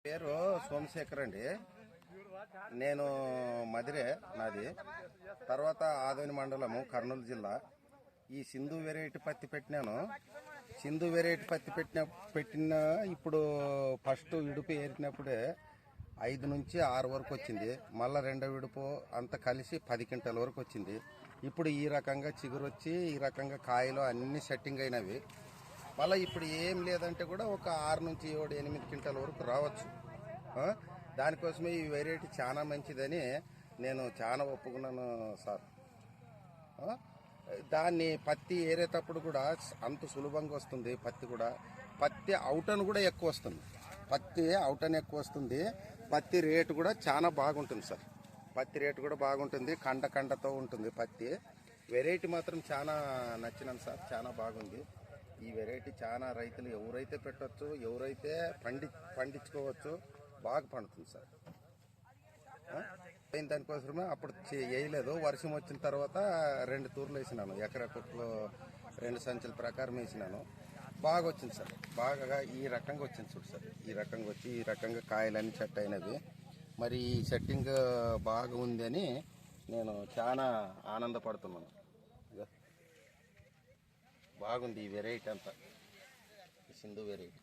పేరు సోమశేఖర్ అండి. నేను మదిరే నాది. తర్వాత ఆదోని మండలము కర్నూలు జిల్లా. ఈ సింధు వెరైటీ పత్తి పెట్టినాను. సింధు వెరైటీ పత్తి పెట్టిన ఇప్పుడు ఫస్ట్ విడుపు ఏరినప్పుడే 5 నుంచి 6 వరకు వచ్చింది. మళ్ళీ రెండో విడుపు అంతా కలిసి 10 క్వింటాల వరకు వచ్చింది. ఇప్పుడు ఈ రకంగా చిగురు వచ్చి ఈ రకంగా కాయలు అన్ని సెట్టింగ్ అయినవి. మళ్ళీ ఇప్పుడు ఏం లేదంటే కూడా ఒక 6 నుంచి 7, 8 క్వింటాల వరకు రావచ్చు. దానికోసమే ఈ వెరైటీ చాలా మంచిదని నేను చాలా ఒప్పుకున్నాను సార్. దాన్ని పత్తి ఏరేటప్పుడు కూడా అంత సులభంగా వస్తుంది. పత్తి అవుటన్ కూడా ఎక్కువ వస్తుంది. పత్తి రేటు కూడా చాలా బాగుంటుంది సార్. పత్తి రేటు కూడా బాగుంటుంది. కండతో ఉంటుంది పత్తి. వెరైటీ మాత్రం చాలా నచ్చినాను సార్. చాలా బాగుంది ఈ వెరైటీ. చాలా రైతులు ఎవరైతే పెట్టవచ్చు, ఎవరైతే పండించుకోవచ్చు, బాగా పండుతుంది సార్. దానికోసమే అప్పుడు వేయలేదు. వర్షం వచ్చిన తర్వాత 2 తూర్లు వేసినాను. ఎకరకొట్లో 2 సంచుల ప్రకారం వేసినాను. బాగా వచ్చింది సార్. బాగా ఈ రకంగా వచ్చింది చూడు సార్. ఈ రకంగా వచ్చి ఈ రకంగా కాయలన్నీ సెట్ అయినవి. మరి ఈ సెట్టింగ్ బాగా ఉంది అని నేను చాలా ఆనందపడుతున్నాను. బాగుంది ఈ వెరైటీ అంతా, సింధు వెరైటీ.